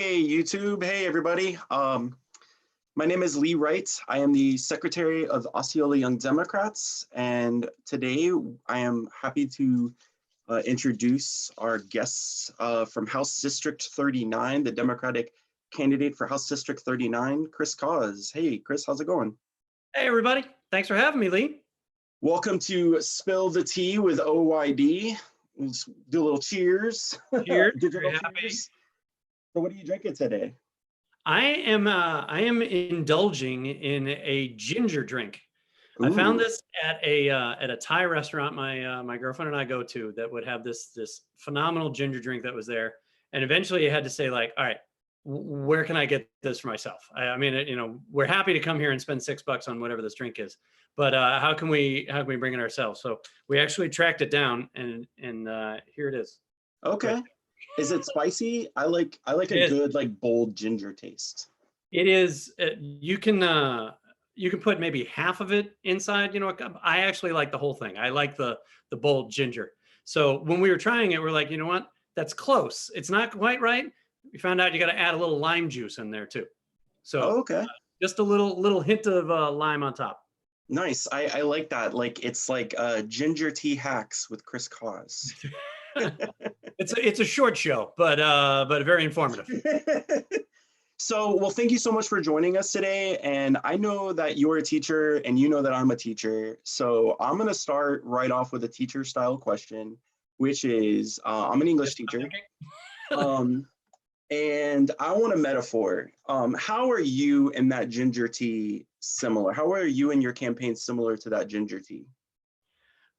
Hey, YouTube. Hey, everybody. My name is Lee Wright. I am the Secretary of the Osceola Young Democrats, and today I am happy to introduce our guests from House District 39, the Democratic candidate for House District 39, Chris Cause. Hey, Chris, how's it going? Hey, everybody. Thanks for having me, Lee. Welcome to Spill the Tea with OYD. Let's do a little cheers. Cheers. Digital Very happy. cheers. So what are you drinking today? I am indulging in a ginger drink. I found Ooh, this at a Thai restaurant my girlfriend and I go to that would have this phenomenal ginger drink that was there. And eventually I had to say, like, all right, where can I get this for myself? I mean, we're happy to come here and spend $6 on whatever this drink is, but how can we bring it ourselves? So we actually tracked it down, and here it is. Right. okay. Is it spicy? I like a It is. good bold ginger taste. It is. You can put maybe half of it inside. I actually like the whole thing. I like the bold ginger. So when we were trying it, we're like, you know what? That's close. It's not quite right. We found out you got to add a little lime juice in there too. So Oh, okay. just a little hint of lime on top. Nice. I like that. It's like ginger tea hacks with Chris Cause. It's a short show, but very informative. So, well, thank you so much for joining us today. And I know that you're a teacher and you know that I'm a teacher. So I'm going to start right off with a teacher style question, which is I'm an English teacher. And I want a metaphor. How are you and that ginger tea similar? How are you and your campaign similar to that ginger tea?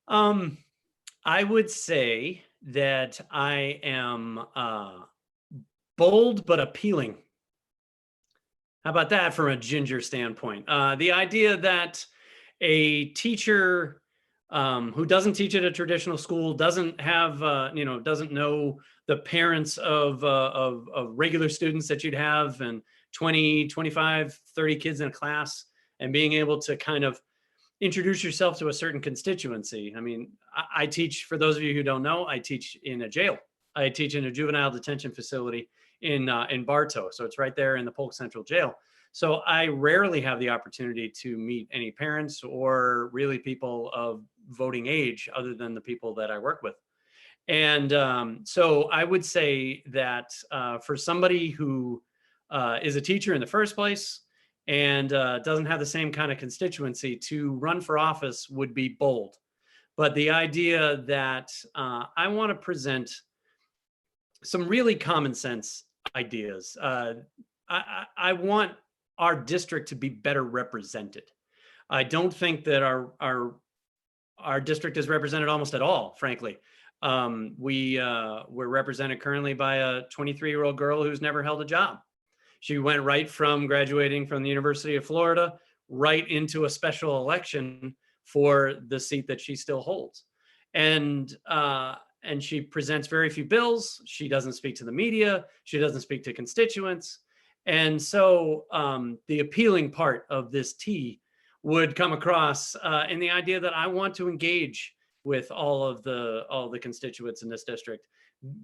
I would say that I am bold but appealing. How about that from a ginger standpoint? The idea that a teacher who doesn't teach at a traditional school, doesn't have, doesn't know the parents of regular students that you'd have, and 20, 25, 30 kids in a class, and being able to kind of introduce yourself to a certain constituency. I mean, I teach, for those of you who don't know, I teach in a jail. I teach in a juvenile detention facility in Bartow. So it's right there in the Polk Central Jail. So I rarely have the opportunity to meet any parents or really people of voting age other than the people that I work with. And so I would say that for somebody who is a teacher in the first place and doesn't have the same kind of constituency, to run for office would be bold. But the idea that I want to present some really common sense ideas. I want our district to be better represented. I don't think that our district is represented almost at all, frankly. We're represented currently by a 23-year-old girl who's never held a job. She went right from graduating from the University of Florida right into a special election for the seat that she still holds. And she presents very few bills. She doesn't speak to the media. She doesn't speak to constituents. And so the appealing part of this tea would come across in the idea that I want to engage with all the constituents in this district.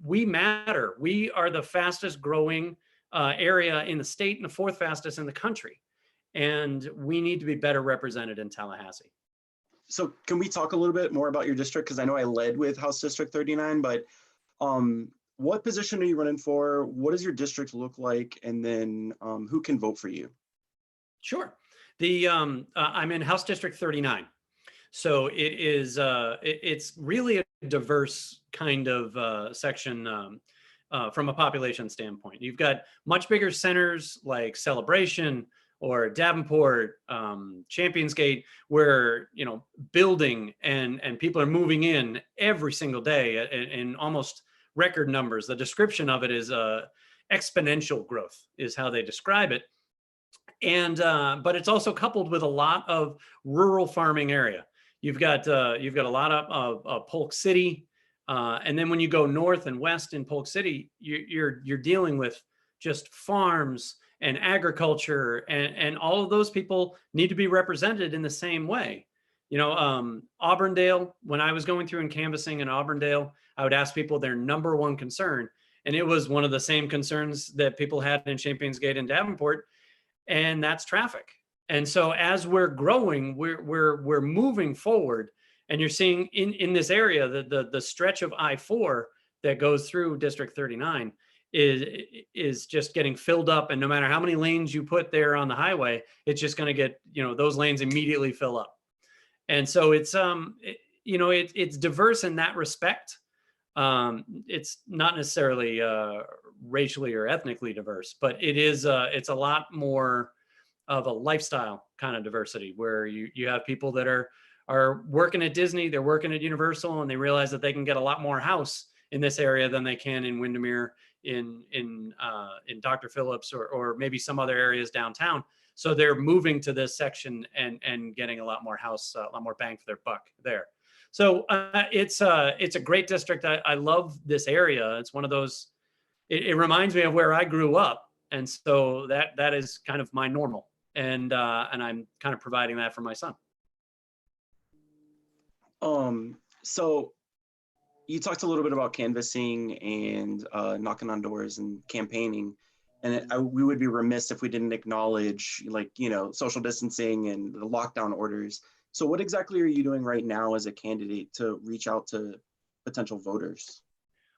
We matter. We are the fastest growing area in the state and the fourth fastest in the country. And we need to be better represented in Tallahassee. So can we talk a little bit more about your district? Because I know I led with House District 39, but what position are you running for? What does your district look like? And then who can vote for you? Sure. I'm in House District 39. So it's really a diverse kind of section from a population standpoint. You've got much bigger centers like Celebration or Davenport, Championsgate, where building and people are moving in every single day in almost record numbers. The description of it is exponential growth is how they describe it. And but it's also coupled with a lot of rural farming area. You've got a lot of Polk City, and then when you go north and west in Polk City, you're dealing with just farms and agriculture, and all of those people need to be represented in the same way. Auburndale, when I was going through and canvassing in Auburndale, I would ask people their number one concern, And it was one of the same concerns that people had in Champions Gate and Davenport, and that's traffic. And so as we're growing, we're moving forward, and you're seeing in this area the stretch of I-4 that goes through District 39 is just getting filled up, and no matter how many lanes you put there on the highway, it's just going to get, those lanes immediately fill up. And so it's it's diverse in that respect. It's not necessarily racially or ethnically diverse, but it's a lot more of a lifestyle kind of diversity, where you have people that are working at Disney, they're working at Universal, and they realize that they can get a lot more house in this area than they can in Windermere, in Dr. Phillips, or maybe some other areas downtown. So they're moving to this section and getting a lot more house, a lot more bang for their buck there. So it's a great district. I love this area. It's one of those. It reminds me of where I grew up, and so that is kind of my normal, and I'm kind of providing that for my son. So you talked a little bit about canvassing and knocking on doors and campaigning, and we would be remiss if we didn't acknowledge, social distancing and the lockdown orders. So what exactly are you doing right now as a candidate to reach out to potential voters?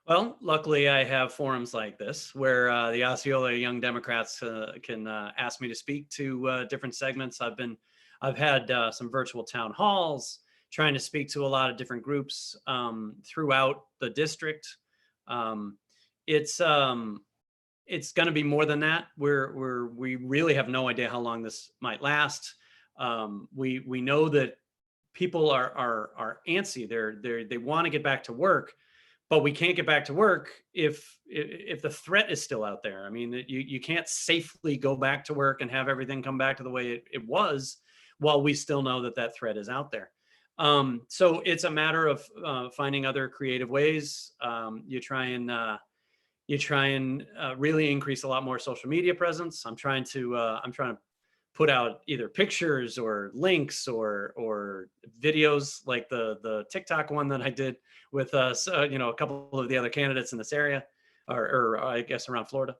Well, luckily I have forums like this where the Osceola Young Democrats can ask me to speak to different segments. I've had some virtual town halls, trying to speak to a lot of different groups throughout the district. It's going to be more than that. We really have no idea how long this might last. We know that people are antsy. They want to get back to work, but we can't get back to work if the threat is still out there. I mean, you can't safely go back to work and have everything come back to the way it was while we still know that threat is out there. So it's a matter of finding other creative ways. You try and really increase a lot more social media presence. I'm trying to put out either pictures or links or videos, like the TikTok one that I did with a couple of the other candidates in this area, or I guess around Florida.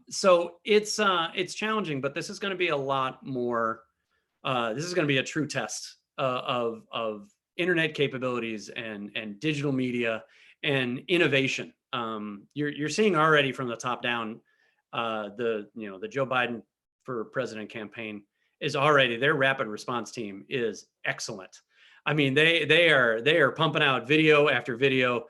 So it's challenging, but this is going to be a lot more. This is going to be a true test of internet capabilities and digital media and innovation. You're seeing already from the top down, the Joe Biden for president campaign is already, their rapid response team is excellent. I mean, they are pumping out video after video,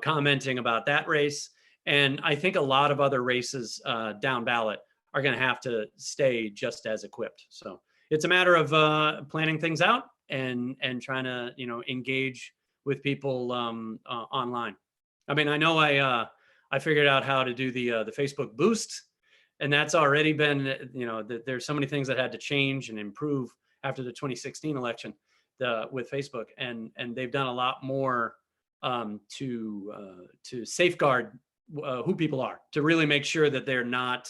commenting about that race. And I think a lot of other races down ballot are going to have to stay just as equipped. So it's a matter of planning things out and trying to, engage with people online. I mean, I know I figured out how to do the Facebook boost, and that's already been, there's so many things that had to change and improve after the 2016 election with Facebook, and they've done a lot more to safeguard who people are, to really make sure that they're not,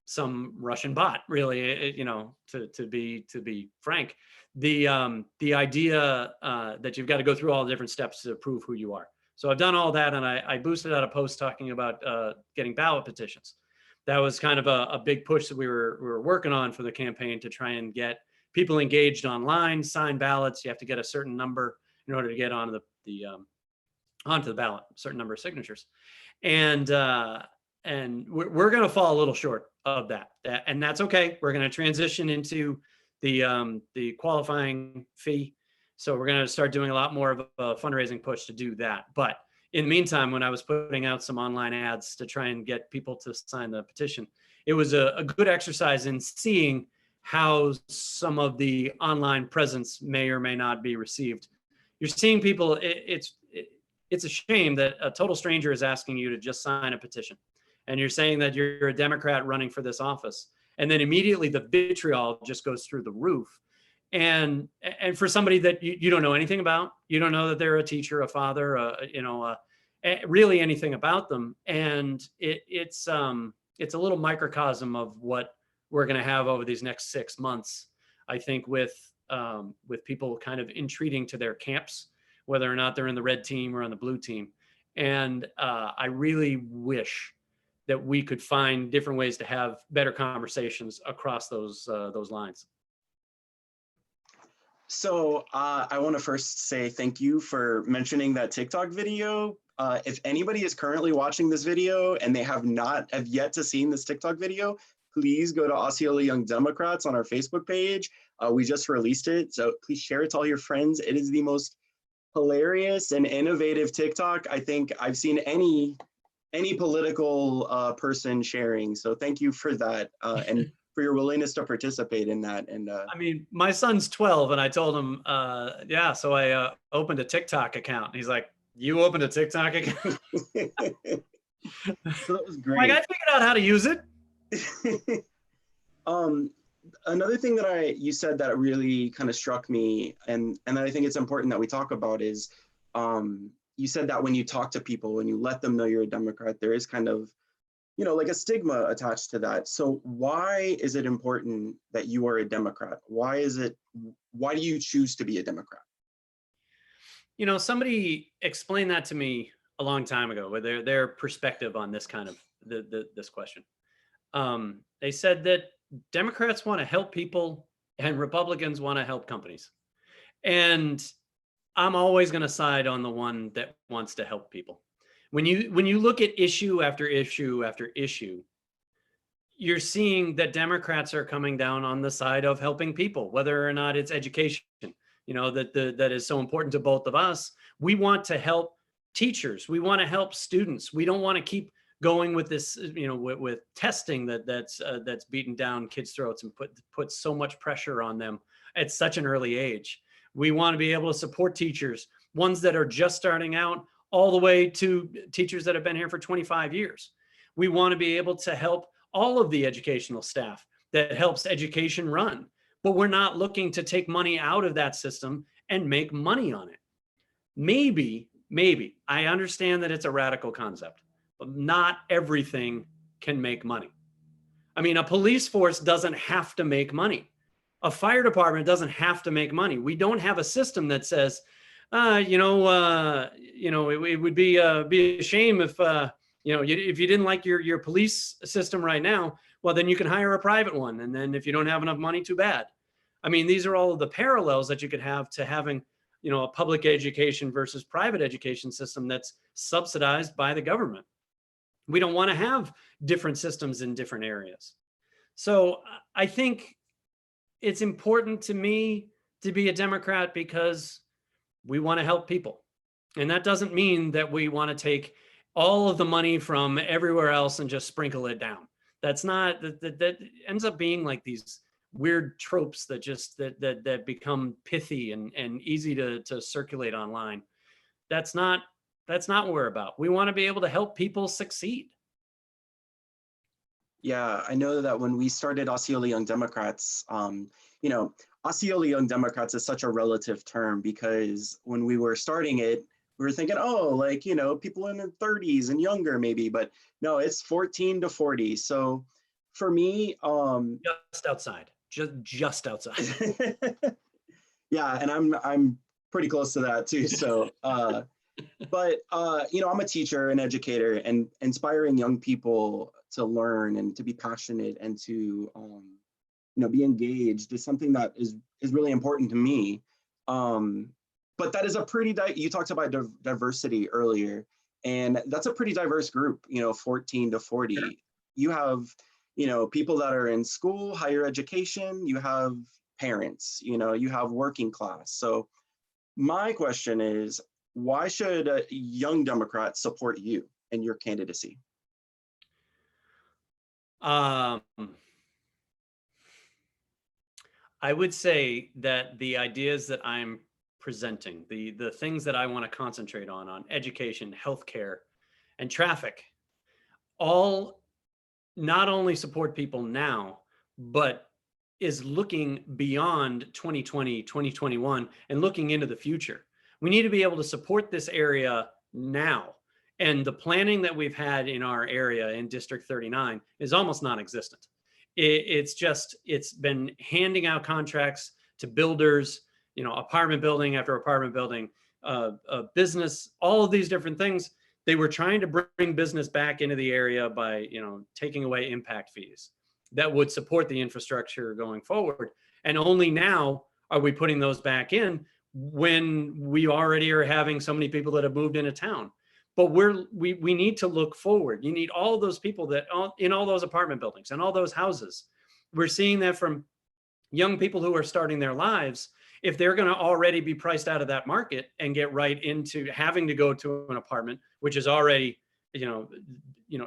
some Russian bot, really, to be frank. The idea that you've got to go through all the different steps to prove who you are. So I've done all that, and I boosted out a post talking about getting ballot petitions. That was kind of a big push that we were working on for the campaign, to try and get people engaged online, sign ballots. You have to get a certain number in order to get onto the ballot, a certain number of signatures, and we're going to fall a little short of that, and that's okay. We're going to transition into the qualifying fee, so we're going to start doing a lot more of a fundraising push to do that. But in the meantime, when I was putting out some online ads to try and get people to sign the petition, it was a good exercise in seeing how some of the online presence may or may not be received. You're seeing people, it's a shame that a total stranger is asking you to just sign a petition, and you're saying that you're a Democrat running for this office, and then immediately the vitriol just goes through the roof. And for somebody that you don't know anything about, you don't know that they're a teacher, a father, really anything about them, and it's a little microcosm of what we're going to have over these next 6 months. I think with people kind of entreating to their camps, whether or not they're in the red team or on the blue team, And I really wish that we could find different ways to have better conversations across those lines. So I want to first say thank you for mentioning that TikTok video. If anybody is currently watching this video and they have yet to seen this TikTok video, please go to Osceola Young Democrats on our Facebook page. We just released it, so please share it to all your friends. It is the most hilarious and innovative TikTok I think I've seen any political person sharing. So thank you for that, and for your willingness to participate in that. And I mean, my son's 12, and I told him, yeah, so I opened a TikTok account. He's like, you opened a TikTok account? so that was great. Like, I figured out how to use it. Another thing that you said that really kind of struck me, and I think it's important that we talk about is, you said that when you talk to people, when you let them know you're a Democrat, there is kind of, like a stigma attached to that. So why is it important that you are a Democrat? Why do you choose to be a Democrat? Somebody explained that to me a long time ago with their perspective on this kind of this question. They said that Democrats want to help people and Republicans want to help companies. And I'm always going to side on the one that wants to help people. When you look at issue after issue after issue, you're seeing that Democrats are coming down on the side of helping people, whether or not it's education, that is so important to both of us. We want to help teachers. We want to help students. We don't want to keep going with this, with testing that's beaten down kids' throats and put so much pressure on them at such an early age. We want to be able to support teachers, ones that are just starting out, all the way to teachers that have been here for 25 years. We want to be able to help all of the educational staff that helps education run, but we're not looking to take money out of that system and make money on it. Maybe, I understand that it's a radical concept, but not everything can make money. I mean, a police force doesn't have to make money. A fire department doesn't have to make money. We don't have a system that says, it would be a shame if, if you didn't like your police system right now, well, then you can hire a private one. And then if you don't have enough money, too bad. I mean, these are all of the parallels that you could have to having, a public education versus private education system that's subsidized by the government. We don't want to have different systems in different areas. So I think it's important to me to be a Democrat because we want to help people. And that doesn't mean that we want to take all of the money from everywhere else and just sprinkle it down. That's not, that ends up being like these weird tropes that become pithy and easy to circulate online. That's not what we're about. We want to be able to help people succeed. Yeah, I know that when we started Osceola Young Democrats, Osceola Young Democrats is such a relative term because when we were starting it, we were thinking, people in their 30s and younger maybe, but no, it's 14 to 40. So for me, just outside. Yeah, and I'm pretty close to that too. So, but I'm a teacher and educator, and inspiring young people to learn and to be passionate and to be engaged is something that is really important to me. But that is you talked about diversity earlier, and that's a pretty diverse group, 14 to 40. Yeah. You have, people that are in school, higher education, you have parents, you have working class. So my question is, why should a young Democrat support you and your candidacy? I would say that the ideas that I'm presenting, the things that I want to concentrate on education, healthcare, and traffic, all not only support people now, but is looking beyond 2020, 2021, and looking into the future. We need to be able to support this area now. And the planning that we've had in our area in District 39 is almost non-existent. It's been handing out contracts to builders, apartment building after apartment building, business, all of these different things They were trying to bring business back into the area by, taking away impact fees that would support the infrastructure going forward. And only now are we putting those back in when we already are having so many people that have moved into town. But we need to look forward. You need all those people that in all those apartment buildings and all those houses. We're seeing that from young people who are starting their lives. If they're going to already be priced out of that market and get right into having to go to an apartment, which is already,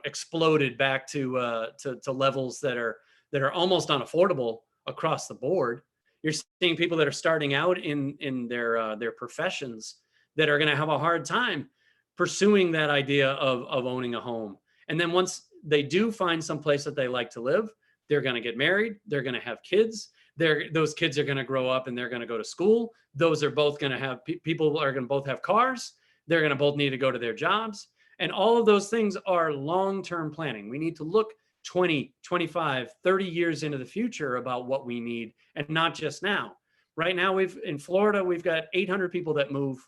exploded back to levels that are almost unaffordable across the board. You're seeing people that are starting out in their professions that are going to have a hard time pursuing that idea of owning a home. And then once they do find some place that they like to live, they're going to get married, they're going to have kids. Those kids are going to grow up and they're going to go to school. Those are both going to have people are going to both have cars. They're going to both need to go to their jobs. And all of those things are long-term planning. We need to look 20, 25, 30 years into the future about what we need and not just now. Right now, in Florida, we've got 800 people that move,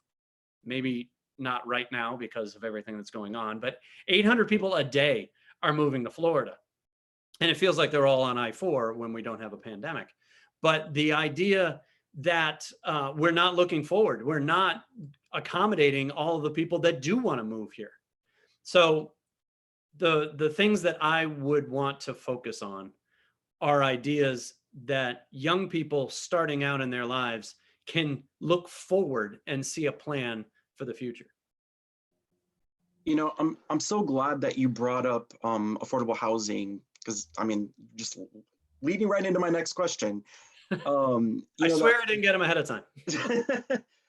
maybe not right now because of everything that's going on, but 800 people a day are moving to Florida. And it feels like they're all on I-4 when we don't have a pandemic. But the idea that we're not looking forward, we're not accommodating all of the people that do want to move here. So the things that I would want to focus on are ideas that young people starting out in their lives can look forward and see a plan for the future. I'm so glad that you brought up affordable housing, because just leading right into my next question. I swear I didn't get them ahead of time.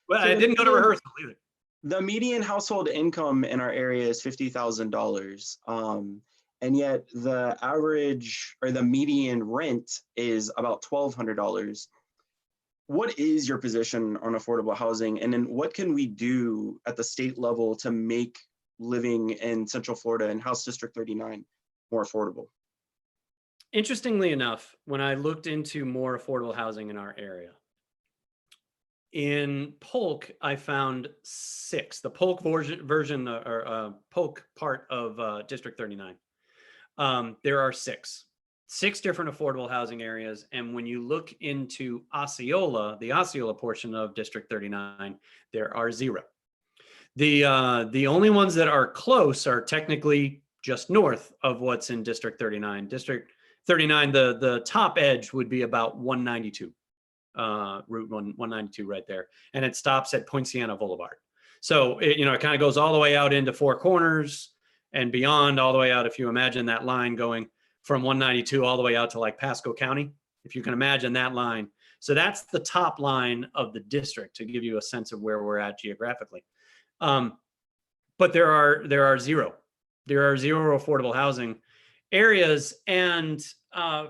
Well, So I didn't go to rehearsal either. The median household income in our area is $50,000. And yet the average or the median rent is about $1,200. What is your position on affordable housing? And then what can we do at the state level to make living in Central Florida and House District 39 more affordable? Interestingly enough, when I looked into more affordable housing in our area, in Polk, I found 6, the Polk version or Polk part of District 39. There are 6 different affordable housing areas. And when you look into Osceola, the Osceola portion of District 39, there are 0. The only ones that are close are technically just north of what's in District 39. District 39, the top edge would be about 192. Route 192 right there, and it stops at Poinciana Boulevard. So it kind of goes all the way out into Four Corners and beyond, all the way out. If you imagine that line going from 192 all the way out to like Pasco County, if you can imagine that line. So that's the top line of the district to give you a sense of where we're at geographically. But there are 0 affordable housing areas, and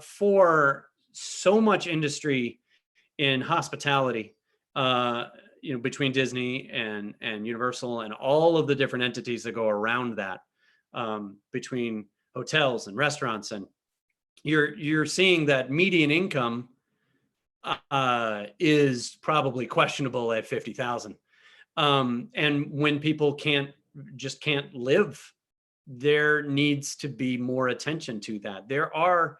for so much industry in hospitality, between Disney and Universal and all of the different entities that go around that, between hotels and restaurants, and you're seeing that median income is probably questionable at 50,000. And when people can't live, there needs to be more attention to that. There are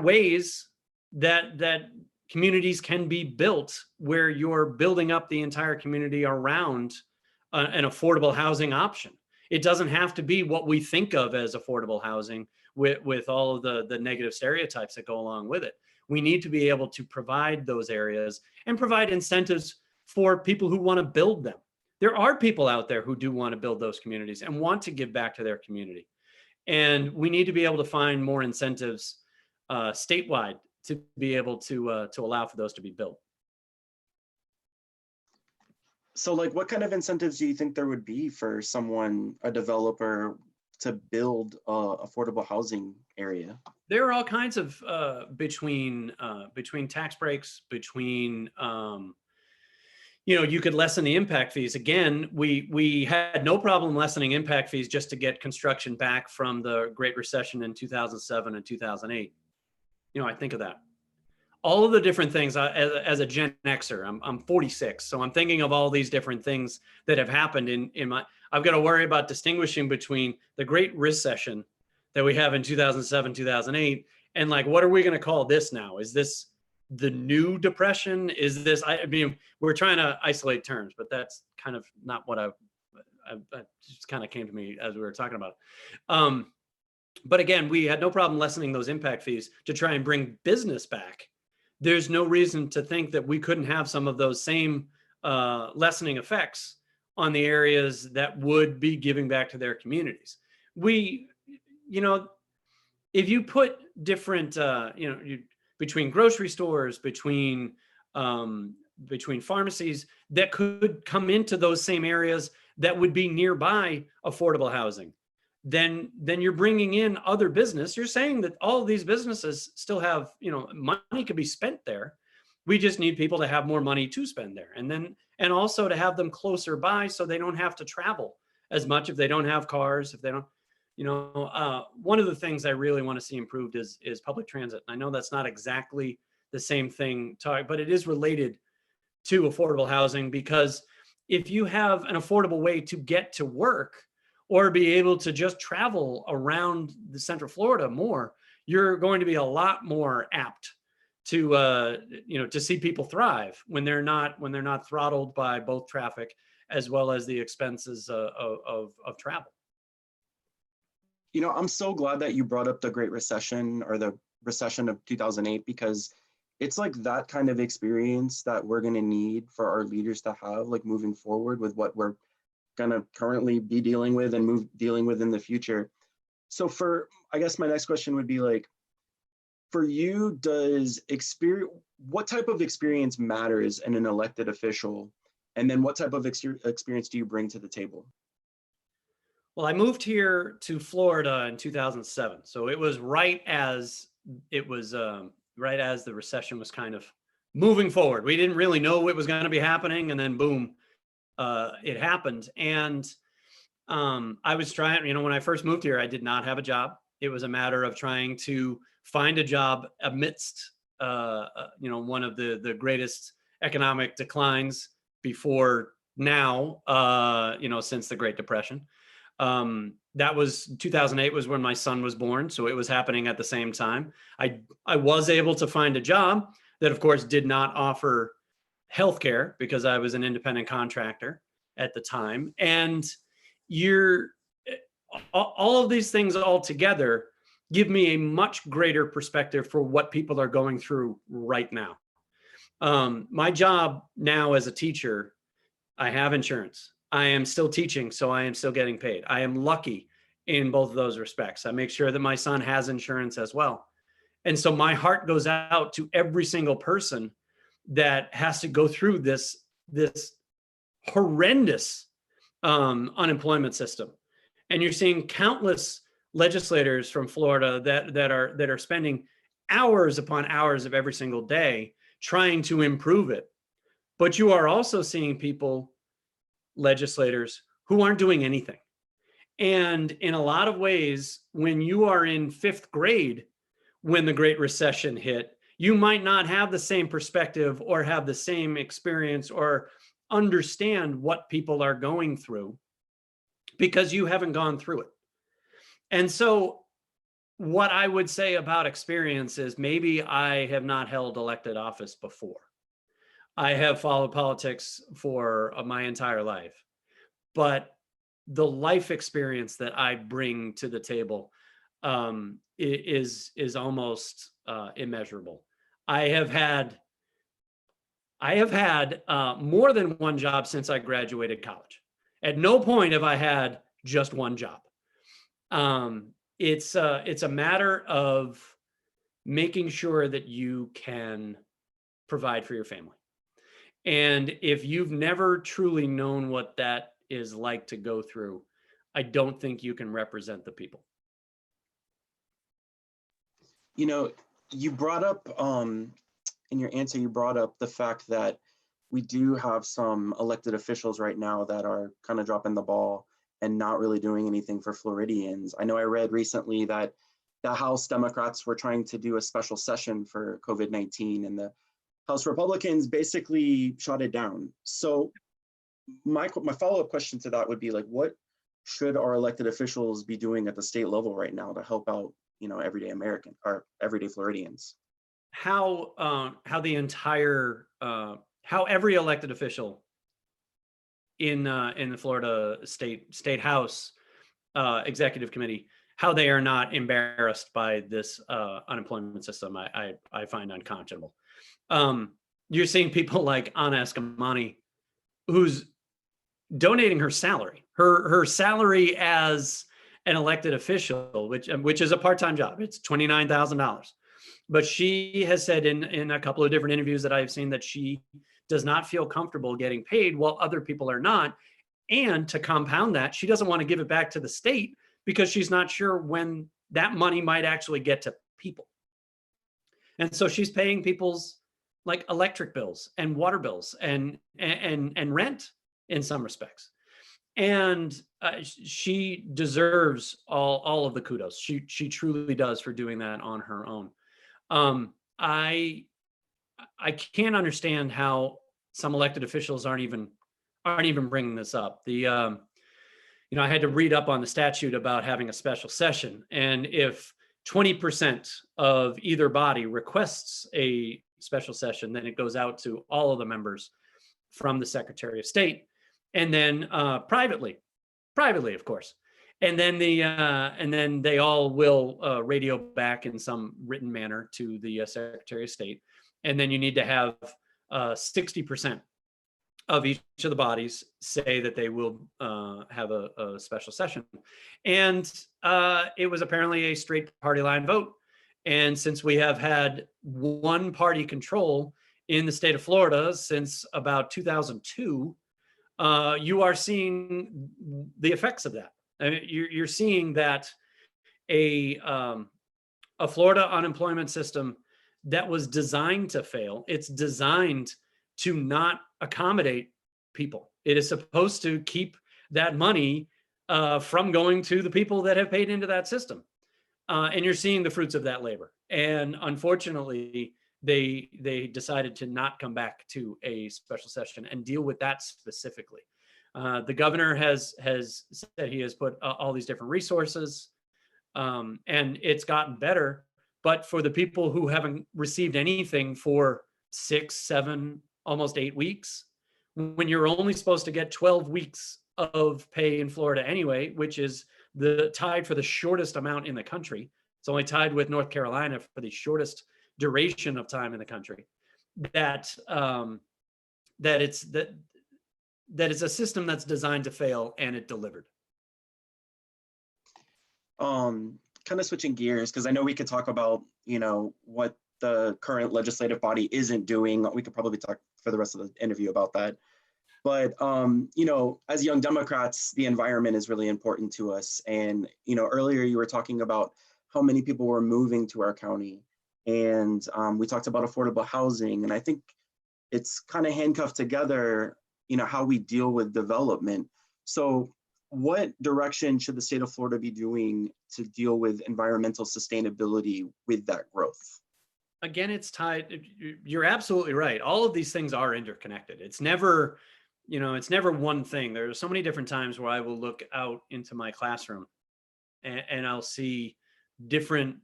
ways that communities can be built where you're building up the entire community around an affordable housing option. It doesn't have to be what we think of as affordable housing with all of the negative stereotypes that go along with it. We need to be able to provide those areas and provide incentives for people who want to build them. There are people out there who do want to build those communities and want to give back to their community. And we need to be able to find more incentives statewide to be able to allow for those to be built. So what kind of incentives do you think there would be for a developer, to build affordable housing area? There are all kinds of between tax breaks, you could lessen the impact fees. Again, we had no problem lessening impact fees just to get construction back from the Great Recession in 2007 and 2008. I think of that. all of the different things. As a Gen Xer, I'm 46, so I'm thinking of all these different things that have happened in my. I've got to worry about distinguishing between the Great Recession that we have in 2007, 2008, and like, what are we going to call this now? Is this the new depression? Is this? I mean, we're trying to isolate terms, but that's kind of not what I just kind of came to me as we were talking about it. But again, we had no problem lessening those impact fees to try and bring business back. There's no reason to think that we couldn't have some of those same lessening effects on the areas that would be giving back to their communities. We, you know, if you put different, between grocery stores, between pharmacies that could come into those same areas that would be nearby affordable housing, then you're bringing in other business. You're saying that all of these businesses still have, money could be spent there. We just need people to have more money to spend there, and also to have them closer by so they don't have to travel as much if they don't have cars, if they don't. One of the things I really want to see improved is public transit. I know that's not exactly the same thing, but it is related to affordable housing, because if you have an affordable way to get to work or be able to just travel around the Central Florida more, you're going to be a lot more apt to see people thrive when they're not throttled by both traffic as well as the expenses of travel. I'm so glad that you brought up the Great Recession, or the recession of 2008, because it's like that kind of experience that we're going to need for our leaders to have, like, moving forward with what we're going to currently be dealing with and dealing with in the future. So I guess my next question would be, like, for you, what type of experience matters in an elected official? And then what type of experience do you bring to the table? Well, I moved here to Florida in 2007. So it was right as the recession was kind of moving forward. We didn't really know what was going to be happening. And then boom, it happened. And I was trying, when I first moved here, I did not have a job. It was a matter of trying to find a job amidst, one of the greatest economic declines before now, since the Great Depression. That was 2008 was when my son was born. So it was happening at the same time. I was able to find a job that, of course, did not offer healthcare because I was an independent contractor at the time. And all of these things all together give me a much greater perspective for what people are going through right now. My job now as a teacher, I have insurance. I am still teaching, so I am still getting paid. I am lucky in both of those respects. I make sure that my son has insurance as well. And so my heart goes out to every single person that has to go through this horrendous unemployment system. And you're seeing countless legislators from Florida that are spending hours upon hours of every single day trying to improve it. But you are also seeing legislators who aren't doing anything. And in a lot of ways, when you are in 5th grade, when the Great Recession hit, you might not have the same perspective or have the same experience or understand what people are going through because you haven't gone through it. And so what I would say about experience is maybe I have not held elected office before. I have followed politics for my entire life, but the life experience that I bring to the table is almost immeasurable. I have had more than one job since I graduated college. At no point have I had just one job. It's a matter of making sure that you can provide for your family. And if you've never truly known what that is like to go through, I don't think you can represent the people. You brought up, in your answer, you brought up the fact that we do have some elected officials right now that are kind of dropping the ball and not really doing anything for Floridians. I know I read recently that the House Democrats were trying to do a special session for COVID-19, and the House Republicans basically shot it down. So my follow-up question to that would be like, what should our elected officials be doing at the state level right now to help out, everyday American or everyday Floridians? How the entire how every elected official in the Florida State House Executive Committee, how they are not embarrassed by this unemployment system, I find unconscionable. You're seeing people like Anna Eskamani, who's donating her salary, her salary as an elected official, which is a part-time job. It's $29,000. But she has said in a couple of different interviews that I've seen that she does not feel comfortable getting paid while other people are not. And to compound that, she doesn't want to give it back to the state because she's not sure when that money might actually get to people. And so she's paying people's like electric bills and water bills and rent in some respects. And she deserves all of the kudos. She truly does for doing that on her own. I can't understand how some elected officials aren't even bringing this up. I had to read up on the statute about having a special session, and if 20% of either body requests a special session, then it goes out to all of the members from the Secretary of State, and then privately, of course. And then they all will radio back in some written manner to the Secretary of State. And then you need to have 60% of each of the bodies say that they will have a special session. And it was apparently a straight party line vote. And since we have had one party control in the state of Florida since about 2002, you are seeing the effects of that. I mean, you're seeing that a Florida unemployment system that was designed to fail. It's designed to not accommodate people. It is supposed to keep that money from going to the people that have paid into that system. And you're seeing the fruits of that labor. And unfortunately, they decided to not come back to a special session and deal with that specifically. The governor has said he has put all these different resources, and it's gotten better. But for the people who haven't received anything for 6, 7, almost 8 weeks, when you're only supposed to get 12 weeks of pay in Florida anyway, which is tied for the shortest amount in the country. It's only tied with North Carolina for the shortest duration of time in the country. That it's a system that's designed to fail, and it delivered. Kind of switching gears, because I know we could talk about, what the current legislative body isn't doing. We could probably talk for the rest of the interview about that. But, as Young Democrats, the environment is really important to us. And, earlier you were talking about how many people were moving to our county. And we talked about affordable housing. And I think it's kind of handcuffed together, how we deal with development. So what direction should the state of Florida be doing to deal with environmental sustainability with that growth? Again, it's tied. You're absolutely right. All of these things are interconnected. It's never one thing. There are so many different times where I will look out into my classroom and I'll see different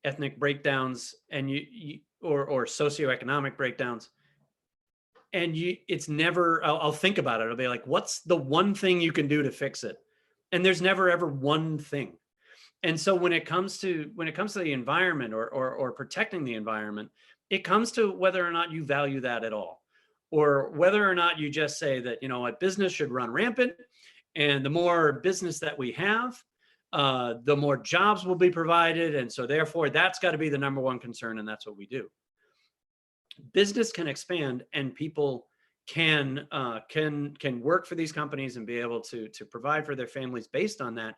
ethnic breakdowns and or socioeconomic breakdowns. And it's never, I'll think about it. I'll be like, what's the one thing you can do to fix it? And there's never ever one thing. And so when it comes to the environment or protecting the environment, it comes to whether or not you value that at all, or whether or not you just say that, what business should run rampant, and the more business that we have, the more jobs will be provided. And so therefore that's got to be the number one concern. And that's what we do. Business can expand, and people can work for these companies and be able to provide for their families based on that,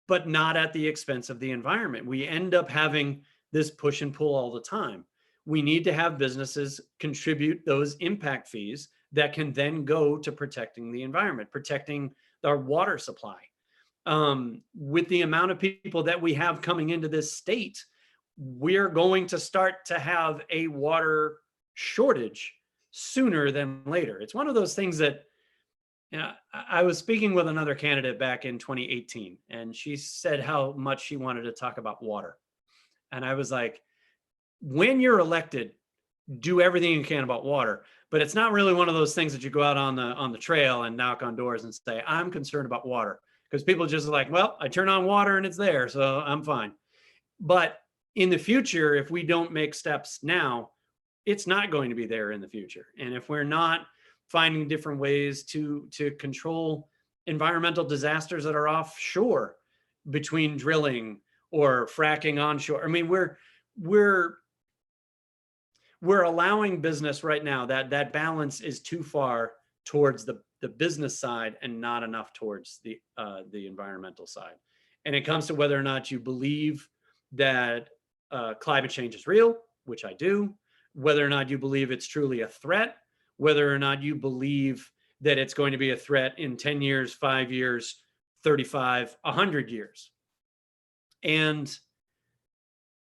but not at the expense of the environment. We end up having this push and pull all the time. We need to have businesses contribute those impact fees that can then go to protecting the environment, protecting our water supply. with the amount of people that we have coming into this state, we're going to start to have a water shortage sooner than later. It's one of those things that, I was speaking with another candidate back in 2018, and she said how much she wanted to talk about water. And I was like, when you're elected, do everything you can about water, but it's not really one of those things that you go out on the trail and knock on doors and say, I'm concerned about water, because people just like, well, I turn on water and it's there, so I'm fine. But in the future, if we don't make steps now, it's not going to be there in the future. And if we're not finding different ways to control environmental disasters that are offshore, between drilling or fracking onshore, I mean, we're allowing business right now, that balance is too far towards the business side and not enough towards the environmental side. And it comes to whether or not you believe that climate change is real, which I do, whether or not you believe it's truly a threat, whether or not you believe that it's going to be a threat in 10 years, 5 years, 35, 100 years. And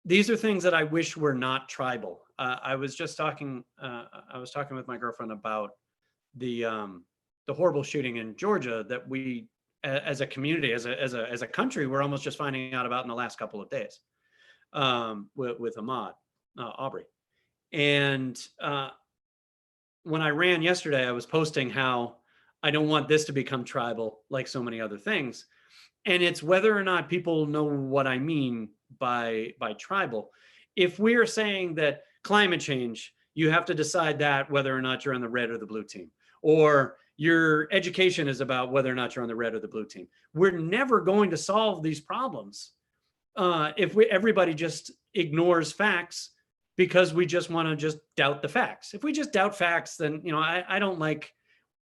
these are things that I wish were not tribal. I was talking with my girlfriend about the horrible shooting in Georgia that we, as a community, as a country, we're almost just finding out about in the last couple of days, with Ahmaud Arbery. And when I ran yesterday, I was posting how I don't want this to become tribal like so many other things. And it's whether or not people know what I mean by tribal. If we're saying that climate change, you have to decide that whether or not you're on the red or the blue team, or your education is about whether or not you're on the red or the blue team, we're never going to solve these problems if everybody just ignores facts because we just want to just doubt the facts. If we just doubt facts, then I don't like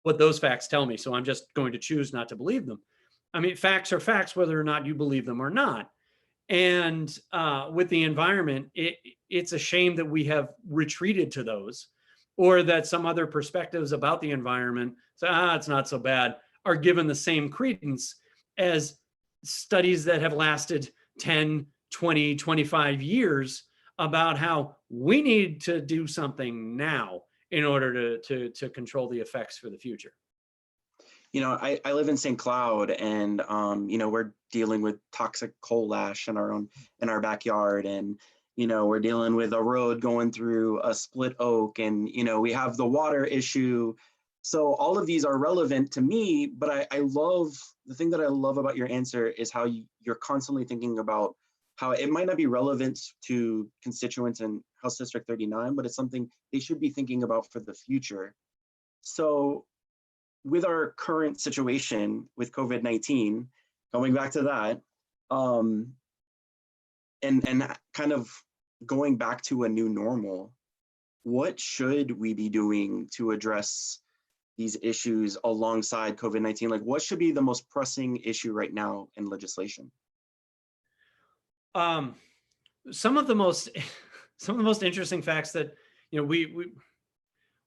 what those facts tell me, so I'm just going to choose not to believe them. I mean, facts are facts whether or not you believe them or not. And with the environment, it's a shame that we have retreated to those, or that some other perspectives about the environment, so it's not so bad, are given the same credence as studies that have lasted 10, 20, 25 years about how we need to do something now in order to control the effects for the future. I live in St. Cloud, and we're dealing with toxic coal ash in our backyard, and we're dealing with a road going through a split oak, and we have the water issue. So all of these are relevant to me, but I love, the thing that I love about your answer is how you're constantly thinking about how it might not be relevant to constituents in House District 39, but it's something they should be thinking about for the future. So with our current situation with COVID-19, going back to that, and kind of going back to a new normal, what should we be doing to address these issues alongside COVID-19? Like, what should be the most pressing issue right now in legislation? Some of the most interesting facts that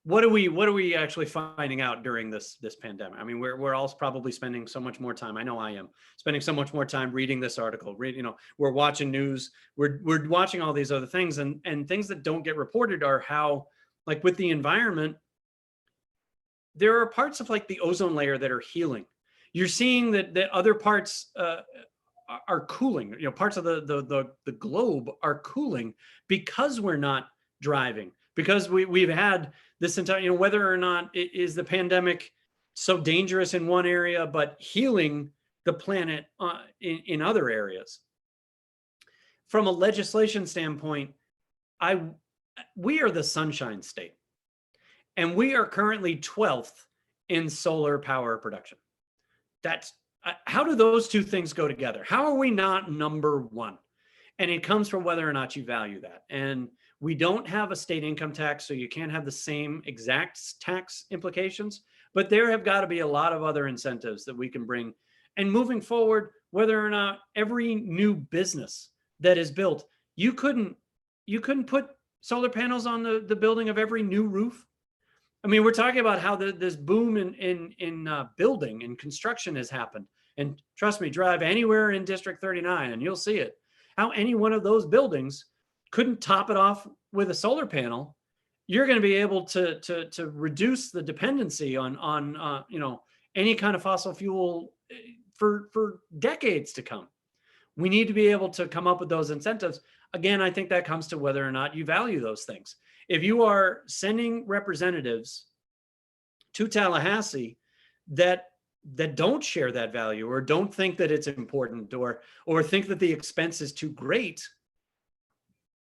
what are we actually finding out during this pandemic? I mean, we're all probably spending so much more time. I know I am spending so much more time reading this article. We're watching news. We're watching all these other things, and things that don't get reported are how, like with the environment, there are parts of like the ozone layer that are healing. You're seeing that other parts are cooling. Parts of the globe are cooling because we're not driving, because we've had this entire, whether or not is the pandemic so dangerous in one area, but healing the planet in other areas. From a legislation standpoint, we are the sunshine state, and we are currently 12th in solar power production. How do those two things go together? How are we not number one? And it comes from whether or not you value that. And we don't have a state income tax, so you can't have the same exact tax implications, but there have got to be a lot of other incentives that we can bring. And moving forward, whether or not every new business that is built, you couldn't put solar panels on the building of every new roof. I mean, we're talking about how this boom in building and construction has happened. And trust me, drive anywhere in District 39 and you'll see it. How any one of those buildings couldn't top it off with a solar panel. You're going to be able to reduce the dependency on any kind of fossil fuel for decades to come. We need to be able to come up with those incentives. Again, I think that comes to whether or not you value those things. If you are sending representatives to Tallahassee that don't share that value, or don't think that it's important, or think that the expense is too great,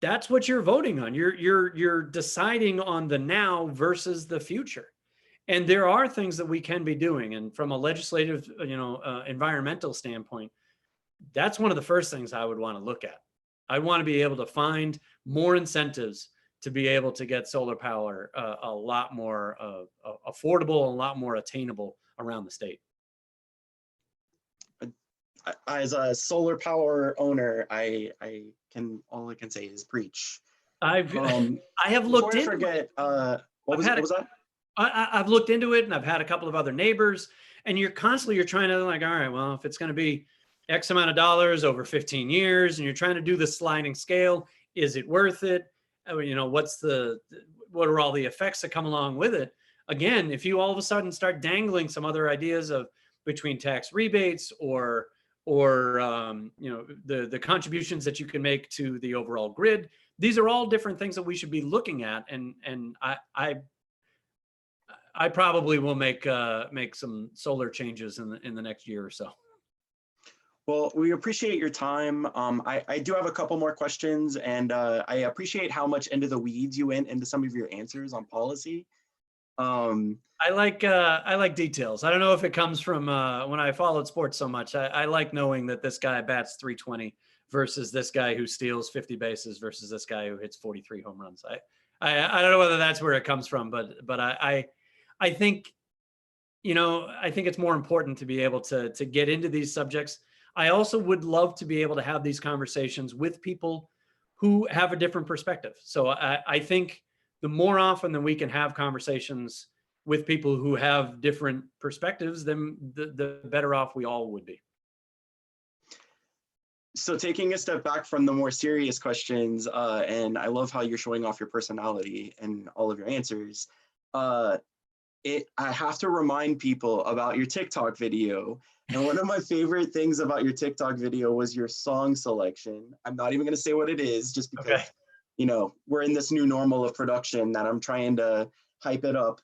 that's what you're voting on. You're deciding on the now versus the future. And there are things that we can be doing. And from a legislative, environmental standpoint, that's one of the first things I would want to look at. I want to be able to find more incentives to be able to get solar power a lot more affordable, a lot more attainable around the state. As a solar power owner, all I can say is preach. I have looked into it. What was that? I've looked into it, and I've had a couple of other neighbors, and you're trying to, like, all right, well, if it's going to be X amount of dollars over 15 years, and you're trying to do the sliding scale, is it worth it? What are all the effects that come along with it? Again, if you all of a sudden start dangling some other ideas of between tax rebates or the contributions that you can make to the overall grid, these are all different things that we should be looking at. And I probably will make some solar changes in the next year or so. Well, we appreciate your time. I do have a couple more questions, and I appreciate how much into the weeds you went into some of your answers on policy. I like details. I don't know if it comes from when I followed sports so much. I like knowing that this guy bats .320 versus this guy who steals 50 bases versus this guy who hits 43 home runs. I don't know whether that's where it comes from, but I think, I think it's more important to be able to get into these subjects. I also would love to be able to have these conversations with people who have a different perspective. So I think the more often that we can have conversations with people who have different perspectives, then the better off we all would be. So taking a step back from the more serious questions, and I love how you're showing off your personality and all of your answers. I have to remind people about your TikTok video. And one of my favorite things about your TikTok video was your song selection. I'm not even going to say what it is, just because, okay, we're in this new normal of production that I'm trying to hype it up.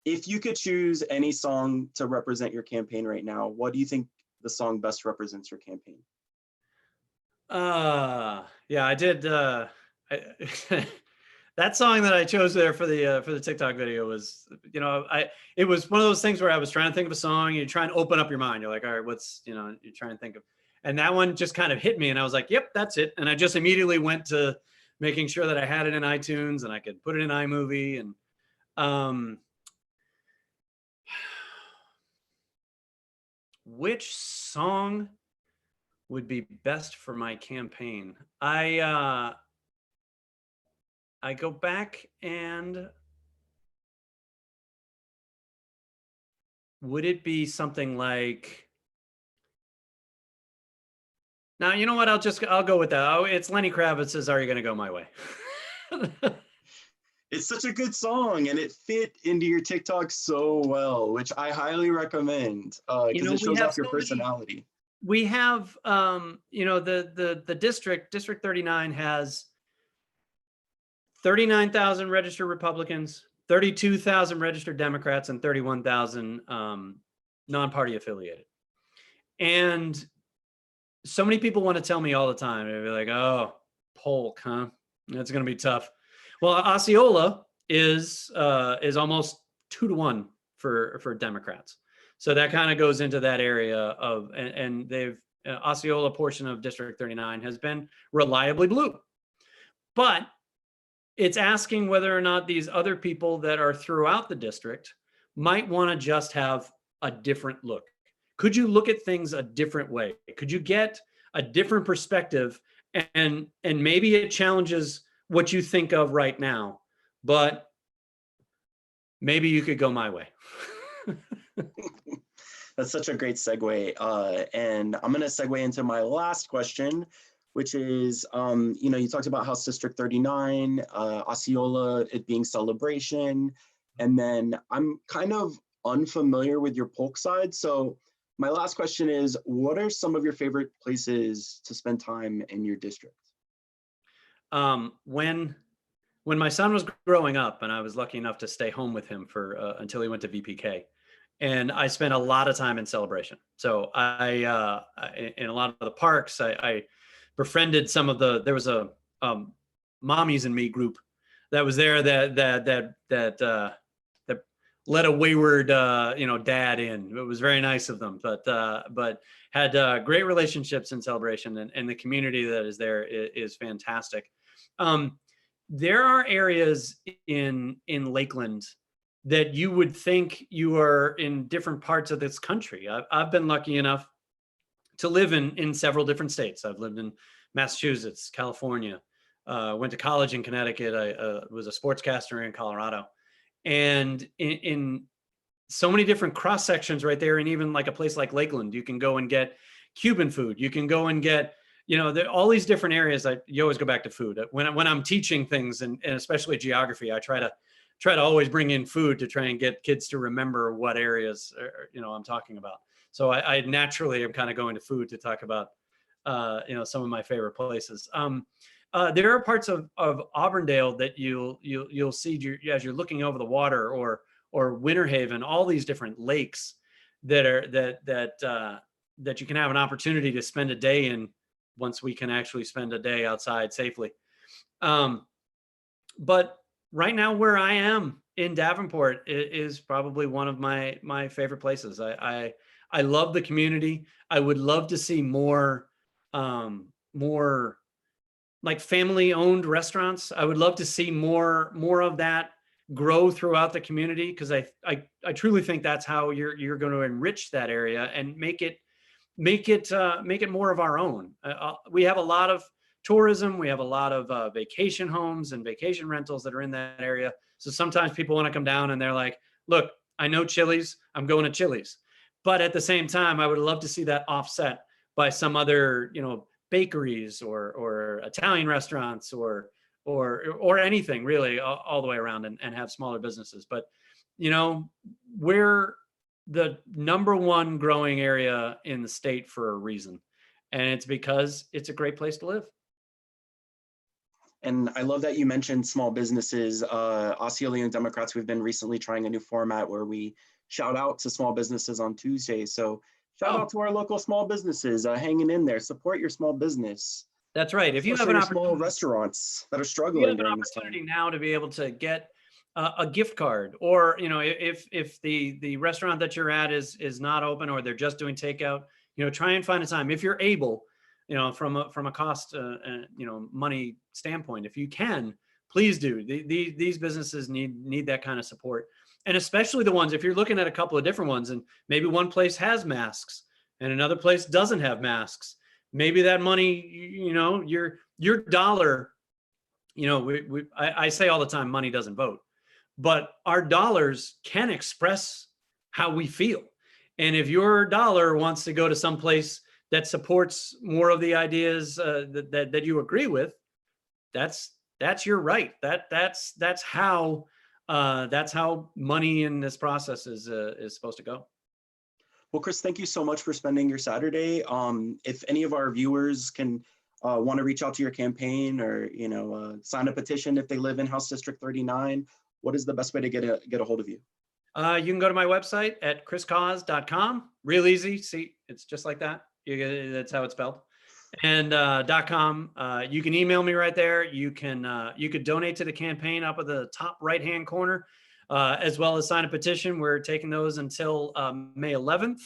If you could choose any song to represent your campaign right now, what do you think the song best represents your campaign? Yeah, I did. That song that I chose there for the TikTok video was, it was one of those things where I was trying to think of a song, and you try and open up your mind. You're like, all right, what's, you try and think of, and that one just kind of hit me, and I was like, yep, that's it. And I just immediately went to making sure that I had it in iTunes and I could put it in iMovie. And which song would be best for my campaign? I go back and would it be something like, now, you know what? I'll go with that. Oh, it's Lenny Kravitz's "Are You Gonna Go My Way?" It's such a good song, and it fit into your TikTok so well, which I highly recommend because it shows off your personality. We have, the District 39 has 39,000 registered Republicans, 32,000 registered Democrats, and 31,000 non-party affiliated. And so many people want to tell me all the time, they'll be like, oh, Polk, huh? That's going to be tough. Well, Osceola is almost 2-to-1 for Democrats. So that kind of goes into that area of, and they've, Osceola portion of District 39 has been reliably blue. But it's asking whether or not these other people that are throughout the district might want to just have a different look. Could you look at things a different way? Could you get a different perspective? And maybe it challenges what you think of right now, but maybe you could go my way. That's such a great segue. And I'm going to segue into my last question, which is, you talked about House District 39, Osceola, it being celebration. And then I'm kind of unfamiliar with your Polk side. So my last question is, what are some of your favorite places to spend time in your district? When my son was growing up, and I was lucky enough to stay home with him for until he went to VPK, and I spent a lot of time in Celebration. So in a lot of the parks, I befriended some of the. There was a um, mommies and me group that was there that let a wayward dad in. It was very nice of them, but had great relationships in Celebration, and the community that is there is fantastic. Um, there are areas in Lakeland that you would think you are in different parts of this country. I've been lucky enough to live in several different states. I've lived in Massachusetts, California, went to college in Connecticut. I was a sportscaster in Colorado, and in so many different cross sections right there. And even like a place like Lakeland, you can go and get Cuban food. You can go and get, all these different areas. You always go back to food when I'm teaching things, and especially geography. I try to always bring in food to try and get kids to remember what areas I'm talking about. So I naturally am kind of going to food to talk about some of my favorite places. There are parts of Auburndale that you'll see as you're looking over the water, or Winter Haven, all these different lakes that you can have an opportunity to spend a day in once we can actually spend a day outside safely. But right now, where I am in Davenport is probably one of my favorite places. I love the community. I would love to see more like family-owned restaurants. I would love to see more of that grow throughout the community, because I truly think that's how you're going to enrich that area and make it more of our own. We have a lot of tourism. We have a lot of vacation homes and vacation rentals that are in that area. So sometimes people want to come down and they're like, look, I know Chili's, I'm going to Chili's. But at the same time, I would love to see that offset by some other, bakeries or Italian restaurants or anything really all the way around, and have smaller businesses. But, we're the number one growing area in the state for a reason. And it's because it's a great place to live. And I love that you mentioned small businesses. Osceola Young Democrats, we've been recently trying a new format where we shout out to small businesses on Tuesdays. So shout out to our local small businesses hanging in there. Support your small business. That's right. If you have an small restaurants that are struggling, you have an opportunity now to be able to get a gift card, or if the restaurant that you're at is not open, or they're just doing takeout, try and find a time if you're able, from a cost money standpoint. If you can, please do. These businesses need that kind of support. And especially the ones, if you're looking at a couple of different ones, and maybe one place has masks and another place doesn't have masks, maybe that money, your dollar, I say all the time, money doesn't vote, but our dollars can express how we feel. And if your dollar wants to go to some place that supports more of the ideas that you agree with, that's your right. That's how money in this process is supposed to go. Well, Chris, thank you so much for spending your Saturday. If any of our viewers can want to reach out to your campaign, or sign a petition if they live in House District 39, what is the best way to get a hold of you? You can go to my website at chriscause.com. Real easy. See, it's just like that. That's how it's spelled. And .com. You can email me right there. You could donate to the campaign up at the top right-hand corner, as well as sign a petition. We're taking those until May 11th.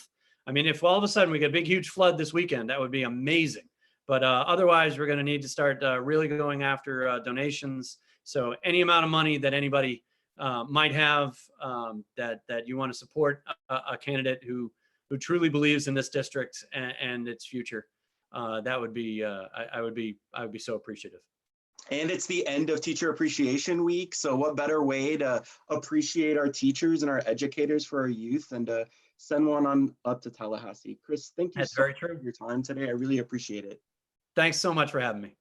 I mean, if all of a sudden we get a big, huge flood this weekend, that would be amazing. But otherwise, we're going to need to start really going after donations. So any amount of money that anybody might have that you want to support a candidate who truly believes in this district and its future, that would be I would be so appreciative. And it's the end of Teacher Appreciation Week. So what better way to appreciate our teachers and our educators for our youth, and to send one on up to Tallahassee. Chris, thank you That's so very much for true. your time today. I really appreciate it. Thanks so much for having me.